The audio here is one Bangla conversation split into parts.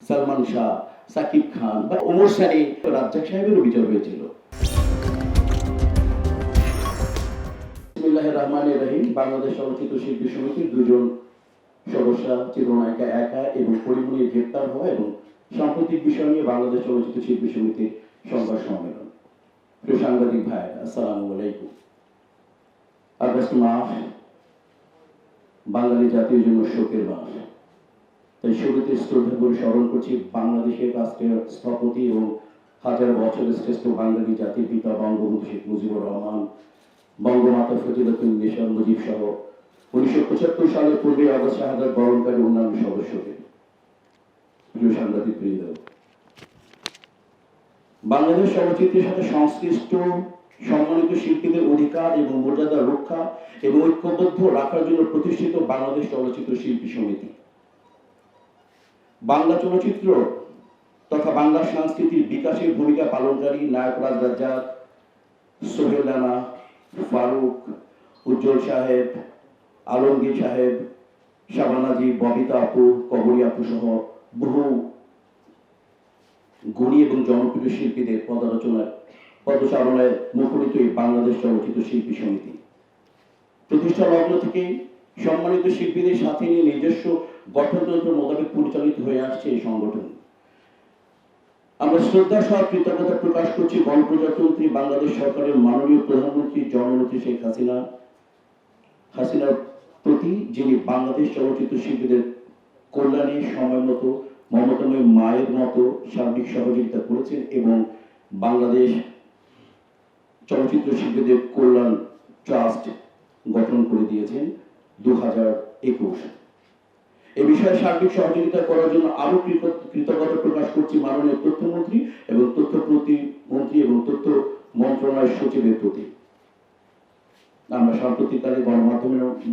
সালমান শাহ, সাকিব খান বা ওমর সানি, রাজ্জাক সাহেবেরও বিচার হয়েছিল। বিসমিল্লাহির রহমানির রহিম। বাংলাদেশ চলচ্চিত্র শিল্পী সমিতির দুজন সদস্য চিত্রনায়িকা একা এবং পরিমণির গ্রেপ্তার হওয়া এবং সাম্প্রতিক বিষয় নিয়ে বাংলাদেশ চলচ্চিত্র শিল্পী সমিতির সংবাদ সম্মেলন। প্রিয় সাংবাদিক ভাই, আসসালামু আলাইকুম। আগস্ট মাস বাঙালি জাতির জন্য শোকের মাস। তাই শুরুতে শ্রদ্ধা করে স্মরণ করছি বাংলাদেশের রাষ্ট্রের স্থপতি এবং হাজার বছরের শ্রেষ্ঠ বাঙালি জাতির পিতা বঙ্গবন্ধু শেখ মুজিবুর রহমান, বঙ্গমাতা ফজিলাতুন্নেসা মুজিব সহ 1975 সালের 15 আগস্ট শাহাদাত বরণকারী অন্যান্য সদস্যকে। প্রিয় সাংবাদিক বৃন্দ, বাংলাদেশ চলচ্চিত্রের সাথে সংশ্লিষ্ট সম্মানিত শিল্পীদের অধিকার এবং মর্যাদা রক্ষা এবং ঐক্যবদ্ধ রাখার জন্য প্রতিষ্ঠিত বাংলাদেশ চলচ্চিত্র শিল্পী সমিতি বাংলা চলচ্চিত্র তথা বাংলা সংস্কৃতির বিকাশের ভূমিকা পালনকারী নায়ক রাজ্জাক, সোহেল রানা, ফারুক, উজ্জ্বল সাহেব, আলমগীর সাহেব, শাবানাজি, ববিতা আপু, কবরী আপু সহ বহু গুণী এবং জনপ্রিয় শিল্পীদের পদচারণায় মুখরিত এই বাংলাদেশ চলচ্চিত্র শিল্পী সমিতি প্রতিষ্ঠা লগ্ন থেকে সম্মানিত শিল্পীদের সাথে নিয়ে নিজস্ব গঠনতন্ত্র মোতাবেক পরিচালিত হয়ে আসছে এই সংগঠন। আমরা শ্রদ্ধা সহ কৃতজ্ঞতা প্রকাশ করছি গণপ্রজাতন্ত্রী বাংলাদেশ সরকারের মাননীয় প্রধানমন্ত্রী জননেত্রী শেখ হাসিনার প্রতি, যিনি বাংলাদেশ চলচ্চিত্র শিল্পীদের কল্যাণে সময় মতো মমতাময় মায়ের মতো সার্বিক সহযোগিতা করেছেন এবং বাংলাদেশ চলচ্চিত্র শিল্পীদের কল্যাণ ট্রাস্ট গঠন করে দিয়েছেন 2021। এ বিষয়ে সার্বিক সহযোগিতা করার জন্য আরো কৃতজ্ঞতা প্রকাশ করছি মাননীয় তথ্যমন্ত্রী এবং তথ্য প্রতিমন্ত্রী এবং তথ্য মন্ত্রণালয়ের সচিবের প্রতি। আমরা সাম্প্রতিককালে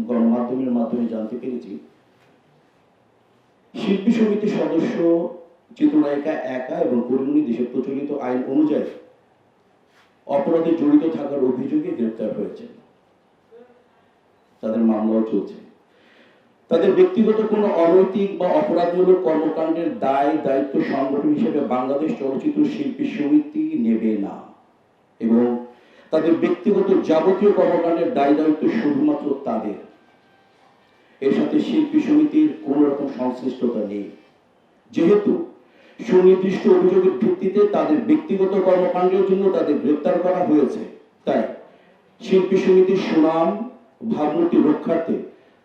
গণমাধ্যমের মাধ্যমে জানতে পেরেছি শিল্পী সমিতির সদস্য চিত্রনায়িকা একা এবং পরিমণি দেশের প্রচলিত আইন অনুযায়ী অপরাধে জড়িত থাকার অভিযোগে গ্রেপ্তার হয়েছে। তাদের মামলাও চলছে। তাদের ব্যক্তিগত কোনো অনৈতিক বা অপরাধমূলক কর্মকাণ্ডের দায় দায়িত্ব সংগঠন হিসেবে বাংলাদেশ চলচ্চিত্র শিল্পী সমিতি নেবে না এবং তাদের ব্যক্তিগত যাবতীয় কর্মকাণ্ডের দায় দায়িত্ব শুধুমাত্র তাদের। এর সাথে শিল্পী সমিতির কোন রকম সংশ্লিষ্টতা নেই। যেহেতু সুনির্দিষ্ট অভিযোগের ভিত্তিতে তাদের ব্যক্তিগত কর্মকাণ্ডের জন্য তাদের গ্রেপ্তার করা হয়েছে, তাই শিল্পী সমিতির সুনাম ভাবমূর্তি রক্ষার্থে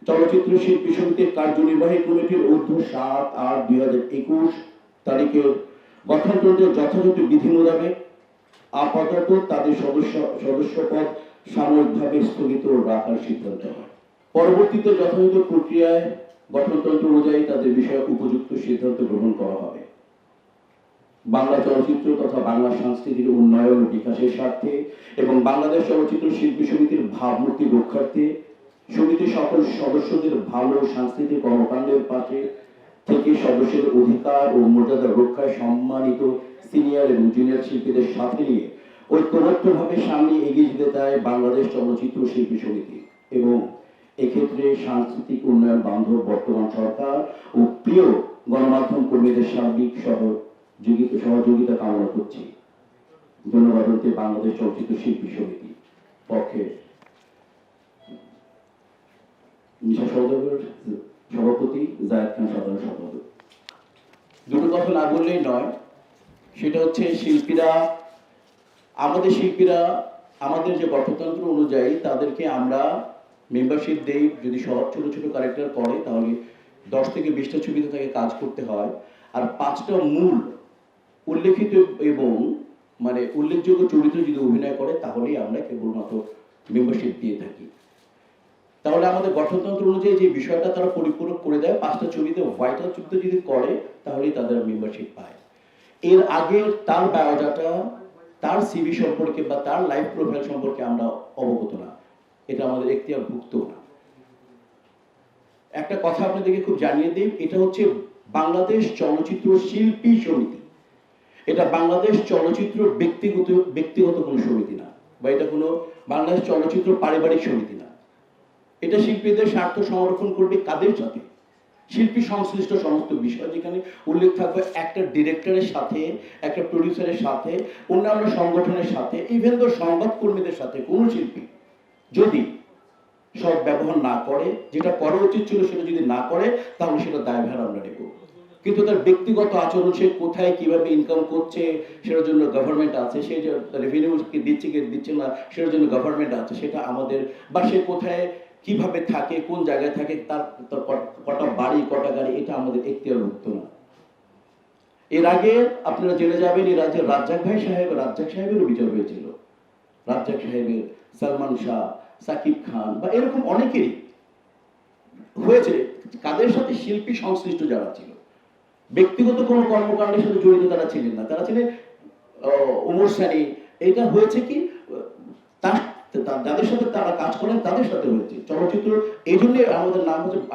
চলচ্চিত্র শিল্পী সমিতির কার্যনির্বাহী কমিটির অধ্যক্ষ 7/8/2021 তারিখের গঠনতন্ত্রের যথাযথ বিধি মোতাবেক আপাতত তাদের সদস্যপদ সাময়িকভাবে স্থগিত রাখার সিদ্ধান্ত হয়। পরবর্তীতে যথাযথ প্রক্রিয়ায় গঠনতন্ত্র অনুযায়ী তাদের বিষয়ে উপযুক্ত সিদ্ধান্ত গ্রহণ করা হবে। বাংলা চলচ্চিত্র তথা বাংলা সংস্কৃতির উন্নয়ন ও বিকাশের স্বার্থে এবং বাংলাদেশ চলচ্চিত্র শিল্পী সমিতির ভাবমূর্তি রক্ষার্থে সমিতির সকল সদস্যদের ভালো সাংস্কৃতিক কর্মকাণ্ডের পাশে থেকে সদস্যদের অধিকার ও মর্যাদা রক্ষায় সম্মানিত সিনিয়র এবং জুনিয়র শিল্পীদের সাথে নিয়ে ঐক্যবদ্ধভাবে সামনে এগিয়ে যেতে চায় বাংলাদেশ চলচ্চিত্র শিল্পী সমিতি এবং এক্ষেত্রে সাংস্কৃতিক উন্নয়ন বান্ধব বর্তমান সরকার ও প্রিয় গণমাধ্যম কর্মীদের সার্বিক সহযোগিতা কামনা করছি। ধন্যবাদ বাংলাদেশ চলচ্চিত্র শিল্পী সমিতি পক্ষে মিশা সহযোগের সভাপতি জায়েদ খান সাধারণ সম্পাদক। দুটো কথা না বললেই নয়, সেটা হচ্ছে আমাদের যে গঠনতন্ত্র অনুযায়ী তাদেরকে আমরা মেম্বারশিপ দেই। যদি সব ছোট ছোট ক্যারেক্টার করে তাহলে 10 থেকে 20টা ছবিতে তাকে কাজ করতে হয়, আর 5টা মূল উল্লেখিত এবং উল্লেখযোগ্য চরিত্র যদি অভিনয় করে তাহলেই আমরা কেবলমাত্র মেম্বারশিপ দিয়ে থাকি। তাহলে আমাদের গঠনতন্ত্র অনুযায়ী যে বিষয়টা তারা পরিপূরক করে দেয়, 5টা ছবিতে ভাইটাল চরিত্র যদি করে তাহলেই তাদের মেম্বারশিপ পায়। এর আগে তার বায়োডাটা, তার সিভি সম্পর্কে বা তার লাইফ প্রোফাইল সম্পর্কে আমরা অবগত না, এটা আমাদের এখতিয়ারভুক্ত না। একটা কথা আপনাদেরকে খুব জানিয়ে দিই, এটা হচ্ছে বাংলাদেশ চলচ্চিত্র শিল্পী সমিতি। এটা বাংলাদেশ চলচ্চিত্র ব্যক্তিগত কোনো সমিতি না, বা এটা কোনো বাংলাদেশ চলচ্চিত্র পারিবারিক সমিতি না। এটা শিল্পীদের স্বার্থ সংরক্ষণ করবে কাদের সাথে? শিল্পী সংশ্লিষ্ট সমস্ত বিষয়, যেখানে উল্লেখ থাকবে একটা ডিরেক্টরের সাথে, একটা প্রডিউসারের সাথে, অন্যান্য সংগঠনের সাথে, ইভেন তো সংবাদকর্মীদের সাথে কোনো শিল্পী যদি সব ব্যবহার না করে, যেটা করা উচিত ছিল সেটা যদি না করে, তাহলে সেটা দায়ভার আমরা নেব। কিন্তু তার ব্যক্তিগত আচরণ, সে কোথায় কিভাবে ইনকাম করছে সেটার জন্য গভর্নমেন্ট আছে, সে যে রেভিনিউ দিচ্ছে কি দিচ্ছে না সেটার জন্য গভর্নমেন্ট আছে, সেটা আমাদের, বা সে কোথায় কিভাবে থাকে, কোন জায়গায় থাকে, তার কটা বাড়ি কটা গাড়ি, এটা আমাদের এখতিয়ারভুক্ত না। এর আগে আপনারা জেনে যাবেন, এই রাজ্যের রাজ্জাক সাহেবেরও বিচার হয়েছিল। রাজ্জাক সাহেবের, সালমান শাহ, সাকিব খান বা এরকম অনেকেরই হয়েছে। কাদের সাথে? শিল্পী সংশ্লিষ্ট যারা ছিল, ব্যক্তিগত কোনো কর্মকাণ্ডের সাথে জড়িত তারা ছিলেন না, তারা ছিলেন ওমর সানি। এটা হয়েছে কি, যাদের সাথে তারা কাজ করেন তাদের সাথে হয়েছে। চলচ্চিত্র, এই জন্য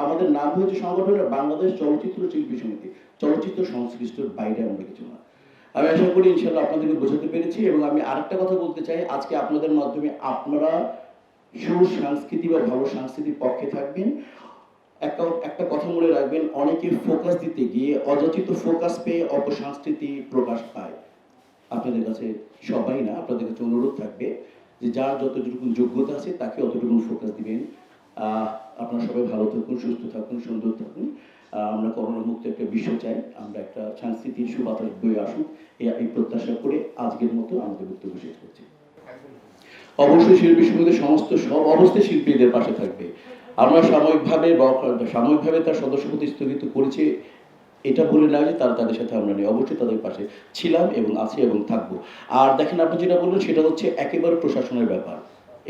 আমাদের নাম হয়েছে সংগঠনের বাংলাদেশ চলচ্চিত্র শিল্পী সমিতি। চলচ্চিত্র সংশ্লিষ্টর বাইরে আমরা কিছু না। আমি আশা করি ইনশাআল্লাহ আপনাদেরকে বোঝাতে পেরেছি। এবং আমি আরেকটা কথা বলতে চাই, আজকে আপনাদের মাধ্যমে আপনারা সুসংস্কৃতি বা ভালো সংস্কৃতির পক্ষে থাকবেন। একটা কথা মনে রাখবেন, অনেকে ফোকাস দিতে গিয়ে অযাচিত ফোকাস পেয়ে অপসংস্কৃতি প্রকাশ পায়। আপনাদের কাছে, সবাই না, আপনাদের কাছে অনুরোধ থাকবে যে যার যতটুকু যোগ্যতা আছে তাকে অতটুকু ফোকাস দিবেন। আপনারা সবাই ভালো থাকুন, সুস্থ থাকুন, সুন্দর থাকুন। আমরা করোনা মুক্ত একটা বিশ্ব চাই, আমরা একটা সাংস্কৃতিক সুবাতাস বয়ে আসুক, এই প্রত্যাশা করে আজকের মতো আমাদের বক্তব্য শেষ করছি। অবশ্যই শিল্পী সমিতির সব অবস্থায় শিল্পীদের পাশে থাকবে। আমরা সাময়িকভাবে তার সদস্যপদ স্থগিত করেছি, এটা বলে না যে তাদের সাথে আমরা নেই, অবশ্যই তাদের পাশে ছিলাম এবং আছি এবং থাকবো। আর দেখেন, আপনি যেটা বললেন সেটা হচ্ছে একেবারে প্রশাসনের ব্যাপার,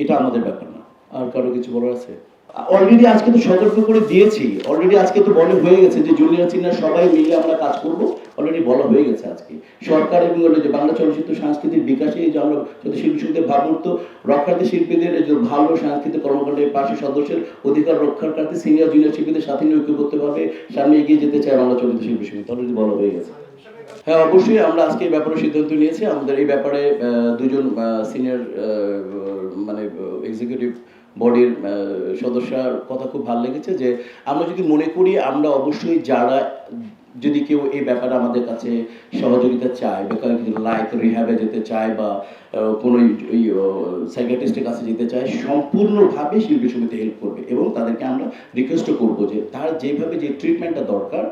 এটা আমাদের ব্যাপার না। আর কারো কিছু বলার আছে? অলরেডি আজকে তো সতর্ক করে দিয়েছি, অলরেডি আজকে তো বলা হয়ে গেছে যে জুনিয়র সিনিয়র সবাই মিলে আমরা কাজ করব, অলরেডি বলা হয়ে গেছে আজকে। সরকার এবং যে বাংলা চলচ্চিত্র সংস্কৃতির বিকাশে যে আমরা যদি শিল্পী সমিতির ভাবমূর্ত রক্ষার্থে, শিল্পীদের যে ভালো সাংস্কৃতিক কর্মকাণ্ডের পাশে সদস্যের অধিকার রক্ষার কাছে সিনিয়র জুনিয়র শিল্পীদের সাথে নিয়ে ঐক্যবদ্ধভাবে সামনে এগিয়ে যেতে চায় বাংলা চলচ্চিত্র শিল্পী সমিতি, অলরেডি বলা হয়ে গেছে। হ্যাঁ, অবশ্যই আমরা আজকে এই ব্যাপারে সিদ্ধান্ত নিয়েছি। আমাদের এই ব্যাপারে দুজন সিনিয়র মানে এক্সিকিউটিভ বডির সদস্যর কথা খুব ভালো লেগেছে, যে আমরা যদি মনে করি, আমরা অবশ্যই যারা, যদি কেউ এই ব্যাপারে আমাদের কাছে সহযোগিতা চায়, বেকার লাইক রিহ্যাবে যেতে চায় বা কোনো সাইকিয়াট্রিস্টের কাছে যেতে চায়, সম্পূর্ণভাবে শিল্পী সমিতি হেল্প করবে। এবং তাদেরকে আমরা রিকোয়েস্টও করবো যে তার যেভাবে যে ট্রিটমেন্টটা দরকার,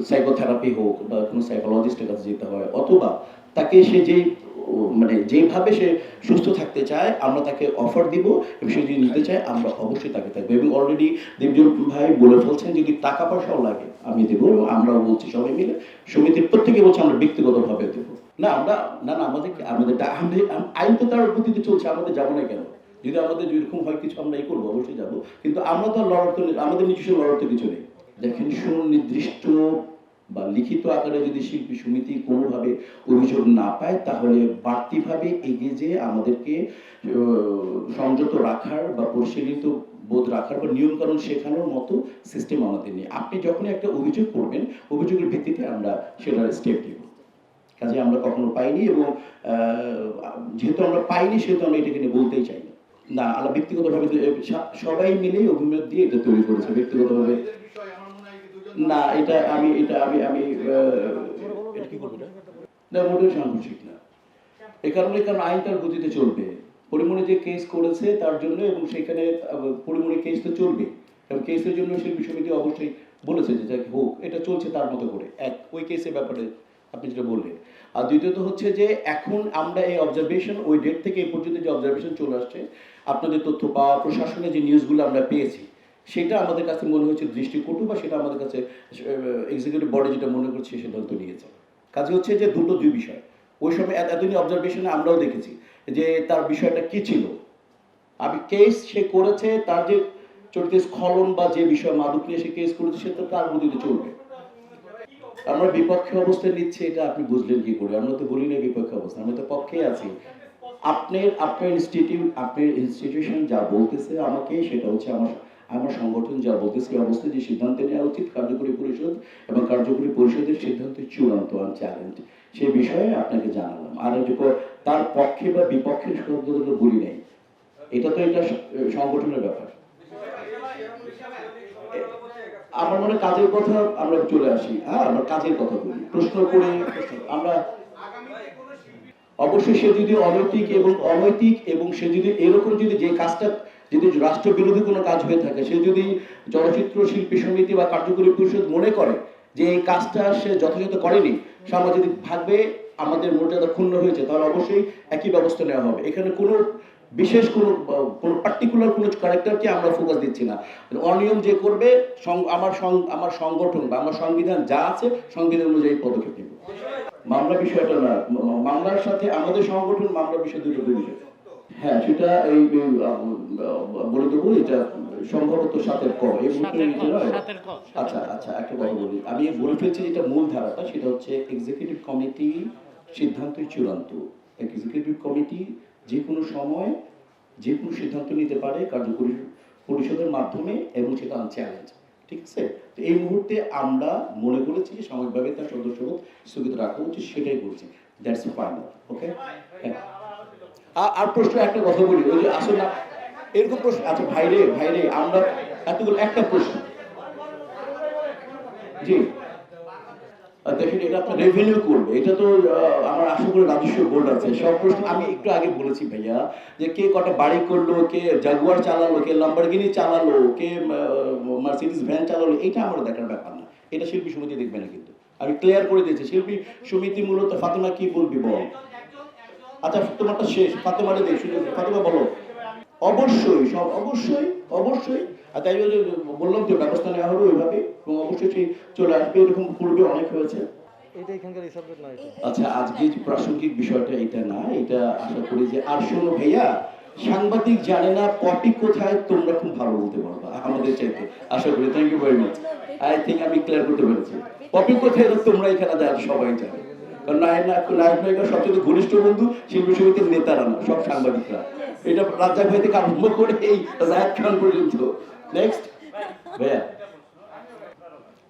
সাইকোথেরাপি হোক বা কোনো সাইকোলজিস্টের কাছে যেতে হয়, অথবা তাকে সে যেভাবে সে সুস্থ থাকতে চায় আমরা তাকে অফার দিব, এবং সে যদি নিতে চায় আমরা অবশ্যই তাকে থাকবো। এবং অলরেডি দেবজন ভাই বলে ফেলছেন যদি টাকা পয়সাও লাগে আমি দেবো, এবং আমরাও বলছি সবাই মিলে, সমিতির প্রত্যেকে বলছে আমরা ব্যক্তিগতভাবে দেবো। না আমাদের আইন তো তার গতিতে চলছে, আমাদের যাবো না কেন? যদি আমাদের যেরকম হয় কিছু আমরা এই করবো, অবশ্যই যাবো। কিন্তু আমরা তো আমাদের নিজস্ব লড়ার তো কিছু নেই। দেখেন, সুনির্দিষ্ট বা লিখিত আকারে যদি শিল্পী সমিতি কোনোভাবে অভিযোগ না পায়, তাহলে বাড়তিভাবে এগিয়ে যেয়ে আমাদেরকে সংযত রাখার বা পরিচালিত বোধ রাখার বা নিয়মকানুন শেখানোর মতো সিস্টেম আমাদের নেই। আপনি যখনই একটা অভিযোগ করবেন, অভিযোগের ভিত্তিতে আমরা সেটার স্টেপ নিব। কাজে আমরা কখনো পাইনি, এবং যেহেতু আমরা পাইনি সেহেতু আমরা এটাকে নিয়ে বলতেই চাই না। আমরা ব্যক্তিগতভাবে সবাই মিলেই অভিমত দিয়ে এটা তৈরি করেছে ব্যক্তিগতভাবে। না, এটা কি করবো না, মোটেও সাংঘর্ষিক না। কারণ আইন তার গতিতে চলবে। পরিমণি যে কেস করেছে তার জন্য, এবং সেখানে পরিমণি কেস তো চলবে, এবং কেসের জন্য শিল্পী সমিতি অবশ্যই বলেছে যে যাকে হোক, এটা চলছে তার মতো করে। ওই কেসের ব্যাপারে আপনি যেটা বললেন। আর দ্বিতীয়ত হচ্ছে যে এখন আমরা এই অবজারভেশন, ওই ডেট থেকে এই পর্যন্ত যে অবজারভেশন চলে আসছে, আপনাদের তথ্য পাওয়া, প্রশাসনের যে নিউজগুলো আমরা পেয়েছি, সেটা আমাদের কাছে মনে হচ্ছে দৃষ্টিকটু, বা সেটা আমাদের কাছে এক্সিকিউটিভ বডি যেটা মনে করছে সিদ্ধান্ত নিয়েছে। কাজে হচ্ছে যে দুই বিষয়। ওই সময় এতদিন অবজারভেশনে আমরাও দেখেছি যে তার বিষয়টা কি ছিল। আমি কেস সে করেছে, তার যে চরিত্রের স্খলন বা যে বিষয় মাদক নিয়ে সে কেস করেছে, সে তো তার গতিতে চলবে। আমরা বিপক্ষে অবস্থান নিচ্ছি, এটা আপনি বুঝলেন কি করে? আমরা তো বলি না বিপক্ষে অবস্থান, আমরা তো পক্ষে আছি। আপনার ইনস্টিটিউশন যা বলতেছে আমাকে, সেটা হচ্ছে আমার সংগঠন যা বলতেছে, এই অবস্থায় যে সিদ্ধান্ত নেওয়া উচিত কার্যকরী পরিষদ, এবং কার্যকরী পরিষদের সিদ্ধান্ত চূড়ান্ত চ্যালেঞ্জ, সে বিষয়ে আপনাকে জানালাম। আর তার পক্ষে বা বিপক্ষের শব্দ বলি নাই, এটা সংগঠনের ব্যাপার। আমার মনে হয় কাজের কথা আমরা চলে আসি, হ্যাঁ আমরা কাজের কথা বলি, প্রশ্ন করে আমরা অবশ্যই সে যদি অনৈতিক এবং অনৈতিক এবং সে যদি এরকম যদি যে কাজটা যদি রাষ্ট্রবিরোধী কোনো কাজ হয়ে থাকে, সে যদি চলচ্চিত্র শিল্পী সমিতি বা কার্যকরী পরিষদ মনে করে যে এই কাজটা সে যথাযথ করেনি, সামাজিক ভাবে আমাদের মর্যাদা ক্ষুণ্ণ হয়েছে, তাহলে অবশ্যই একই ব্যবস্থা নেওয়া হবে। এখানে কোনো বিশেষ কোনো পার্টিকুলার কোনো ক্যারেক্টারকে আমরা ফোকাস দিচ্ছি না। অনিয়ম যে করবে আমার সংগঠন বা আমার সংবিধান যা আছে সংবিধান অনুযায়ী পদক্ষেপ নেব। মামলা বিষয়টা না, মামলার সাথে আমাদের সংগঠন মামলা বিষয় দুটো দুই বিষয়। হ্যাঁ সেটা এই বলে দেবো, এটা সম্ভবত 7-এর ক এই মুহূর্তে নয়। আচ্ছা আচ্ছা একটা কথা বলি, আমি বলে ফেলছি যেটা মূল ধারাটা, সেটা হচ্ছে এক্সিকিউটিভ কমিটি সিদ্ধান্তই চূড়ান্ত। এক্সিকিউটিভ কমিটি যে কোনো সময় যে কোনো সিদ্ধান্ত নিতে পারে কার্যকরী পরিষদের মাধ্যমে এবং সেটা চ্যালেঞ্জ। ঠিক আছে, তো এই মুহূর্তে আমরা মনে করেছি যে সাময়িকভাবে তার সদস্যপদ স্থগিত রাখা উচিত, সেটাই করছি। That's final. ওকে, হ্যাঁ। আর প্রশ্ন একটা কথা বলি, ওই যে আসলে না এরকম প্রশ্ন, আচ্ছা ভাইরে ভাইরে আমরা এতগুলো একটা প্রশ্ন, জি দেখেন এটা আপনার রেভিনিউ করবে, এটা তো আমার আশা করি রাজস্ব বোর্ড আছে। সব প্রশ্ন আমি একটু আগে বলেছি ভাইয়া, যে কে কটা বাড়ি করলো, কে জাগুয়ার চালালো, কে লাম্বরগিনি চালালো, কে মার্সিডিজ ভ্যান চালালো, এটা আমার দেখার ব্যাপার না, এটা শিল্পী সমিতি দেখবে না। কিন্তু আমি ক্লিয়ার করে দিয়েছি শিল্পী সমিতি মূলত, ফাতেমা কি বলবি বল। আচ্ছা তোমারটা শেষ, ফাতেমারে দেখ, ফাতেমা বলো। অবশ্যই সব অবশ্যই অবশ্যই, আর তাই বললাম যে ব্যবস্থা নেওয়া হবে ওইভাবে, এবং অবশ্যই সেই চলে আসবে, এরকম পূর্বে অনেক হয়েছে। আচ্ছা আজকে প্রাসঙ্গিক বিষয়টা এটা না, এটা আশা করি যে, আর শোনো ভাইয়া, সাংবাদিক জানে না পটি কোথায়, তোমরা খুব ভালো বলতে পারবা আমাদের চাইতে, আশা করি। Thank you very much. I think আমি ক্লিয়ার করতে পেরেছি পটি কোথায়, তোমরা এখানে যারা সবাই জানে, কারণ নায়ক নায়িকা সবচেয়ে ঘনিষ্ঠ বন্ধু শিল্পী সমিতির নেতারা না, সব সাংবাদিকরা। এটা রাজ্জাক ভাই থেকে আরম্ভ করে এই জায়েদ খান পর্যন্ত। নেক্সট ভাইয়া,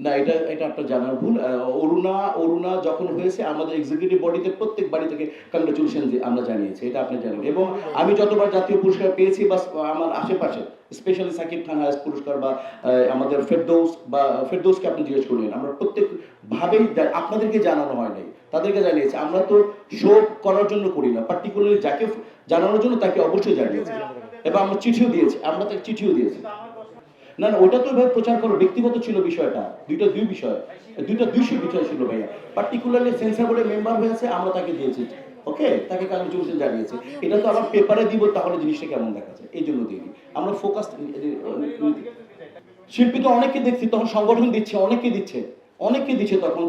না এটা এটা আপনার জানার ভুল। অরুণা যখন হয়েছে আমাদের এক্সিকিউটিভ বডিতে প্রত্যেক বাড়ি থেকে কংগ্রেচুলেশন আমরা জানিয়েছি, এটা আপনি জানেন। এবং আমি যতবার জাতীয় পুরস্কার পেয়েছি বা আমার আশেপাশে স্পেশালি সাকিব খান হায়েস্ট পুরস্কার বা আমাদের ফেরদৌসকে আপনি জিজ্ঞেস করলেন, আমরা প্রত্যেক ভাবেই আপনাদেরকে জানানো হয় নাই, তাদেরকে জানিয়েছি। আমরা তো শো করার জন্য করি না, পার্টিকুলারলি যাকে জানানোর জন্য তাকে অবশ্যই জানিয়েছি, এবং আমরা চিঠিও দিয়েছি, আমরা তাকে চিঠিও দিয়েছি। না না ওটা তো এভাবে প্রচার করো, ব্যক্তিগত ছিল বিষয়টা, দুই বিষয় ছিল ভাইয়া। পার্টিকুলারলি সেন্সর বোর্ডের মেম্বার হয়েছে, আমরা তাকে দিয়েছি, ওকে, তাকে কংগ্রেচুলেশন জানিয়েছে। এটা তো আবার পেপারে দিব, তাহলে জিনিসটা কেমন দেখা যায়, এই জন্য দিইনি আমরা ফোকাস। শিল্পী তো অনেককে দেখছি, তখন সংগঠন দিচ্ছে, অনেককে দিচ্ছে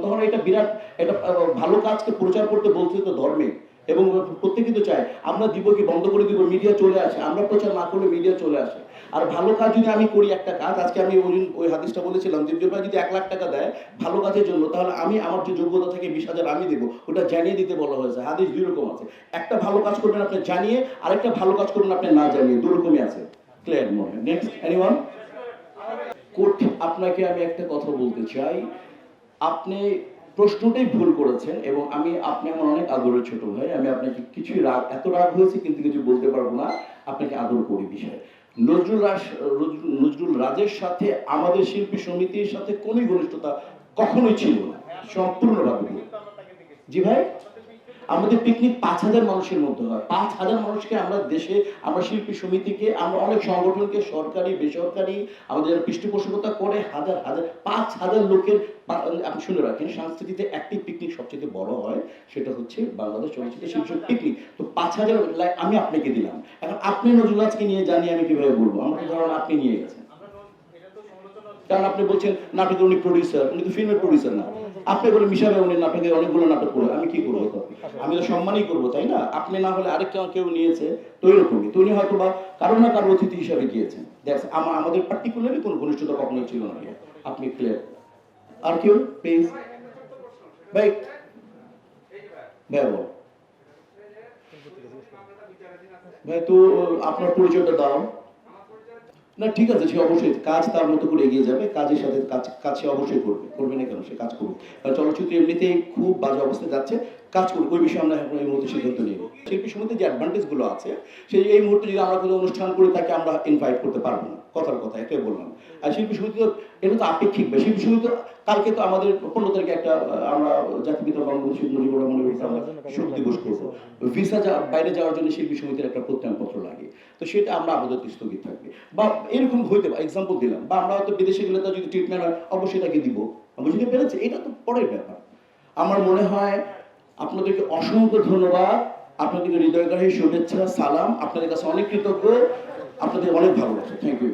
তখন এটা বিরাট, এটা ভালো কাজকে প্রচার করতে বলছে তো ধর্মে, এবং প্রত্যেকে তো চায় আমরা দিব কি বন্ধ করে দিব, মিডিয়া চলে আসে, আমরা প্রচার না করলে মিডিয়া চলে আসে। আর ভালো কাজ যদি আমি করি, একটা কাজ আজকে আমি ওই হাদিসটা বলেছিলাম, যে ভাই যদি 1 লাখ টাকা দেয় ভালো কাজের জন্য, তাহলে আমি আমার যে যোগ্যতা থেকে 20,000 আমি দেবো, ওটা জানিয়ে দিতে বলা হয়েছে। হাদিস 2 রকম আছে, একটা ভালো কাজ করবেন আপনি জানিয়ে, আরেকটা ভালো কাজ করবেন আপনি না জানিয়ে, 2 রকমই আছে। ক্লিয়ার মনে? Next anyone? কোর্ট, আপনাকে আমি একটা কথা বলতে চাই, আপনি প্রশ্নটাই ভুল করেছেন, এবং আপনি আমার অনেক আদরের ছোট ভাই, আমি আপনাকে কিছুই এত রাগ হয়েছে কিন্তু কিছু বলতে পারবো না, আপনাকে আদর করি বিষয়। নজরুল রাজের সাথে আমাদের শিল্পী সমিতির সাথে কোনো ঘনিষ্ঠতা কখনোই ছিল না, সম্পূর্ণভাবে। জি ভাই, আমাদের পিকনিক 5,000 মানুষের মধ্যে হয়, 5,000 মানুষকে আমরা দেশে, আমরা শিল্পী সমিতিকে, আমরা অনেক সংগঠনকে, সরকারি বেসরকারি, আমাদের পৃষ্ঠপোষকতা করে হাজার 5,000 লোকের। আপনি শুনে রাখেন, সংস্কৃতিতে একটি পিকনিক সবচেয়ে বড় হয়, সেটা হচ্ছে বাংলাদেশ চলচ্চিত্র শিল্পী পিকনিক। তো 5,000 আমি আপনাকে দিলাম, এখন আপনি নজরুল রাজকে নিয়ে জানি আমি কিভাবে বলবো, আমার ধরুন আপনি নিয়ে গেছেন, কারণ আপনি বলছেন নাটকের উনি প্রডিউসার, উনি তো ফিল্মের প্রডিউসার না। আপনি বলে মিশাবে উনি নাটকে অনেকগুলো নাটক করে, আমি কি করবো? তো আমি তো সম্মানই করবো, তাই না? আপনি না হলে আরেক কেউ নিয়েছে, তো এরকমই তো উনি হয়তো বা কারো না কারো অতিথি হিসাবে গিয়েছেন। দেখ আমাদের পার্টিকুলারলি কোনো ঘনিষ্ঠতা কখনোই ছিল না। আপনি ক্লিয়ার? আর কেউ প্লিজ ভাই, ভাই তো আপনার পরিচয়টা দাও না। ঠিক আছে, সে অবশ্যই কাজ তার মতো করে এগিয়ে যাবে, কাজের সাথে কাজ সে অবশ্যই করবে না কেন, সে কাজ করবে। কারণ চলচ্চিত্র এমনিতেই খুব বাজে অবস্থায় যাচ্ছে, কাজ করবে, ওই বিষয়ে আমরা এখন এই মুহূর্তে সিদ্ধান্ত নিই। শিল্পী সমিতির যে অ্যাডভান্টেজগুলো আছে, সেই এই মুহূর্তে যদি আমরা কোনো অনুষ্ঠান করি তাকে আমরা ইনভাইট করতে পারবো না। কথার কথা এটাই বললাম। আর শিল্পী সমিতি তো এটা তো আপেক্ষিক, বা শিল্পী সমিতি কালকে তো আমাদের 15 তারিখে একটা আমরা জাতিপিতা বঙ্গবন্ধু শেখ মুজিবুর রহমানের উপর আমরা শোক দিবস করবো। ভিসা বাইরে যাওয়ার জন্য শিল্পী সমিতির একটা প্রত্যয়নপত্র লাগে, তো সেটা আমরা আপাতত স্থগিত থাকবে, বা এরকম হইতে পারে, এক্সাম্পল দিলাম, বা আমরা হয়তো বিদেশে গেলে তার যদি ট্রিটমেন্ট হয় অবশ্যই তাকে দিব, বুঝতে পেরেছি, এটা তো পরের ব্যাপার। আমার মনে হয় আপনাদেরকে অসংখ্য ধন্যবাদ, আপনাদেরকে হৃদয়গ্রাহী শুভেচ্ছা, সালাম, আপনাদের কাছে অনেক কৃতজ্ঞ, আপনাদের অনেক ভালোবাসা, থ্যাংক ইউ।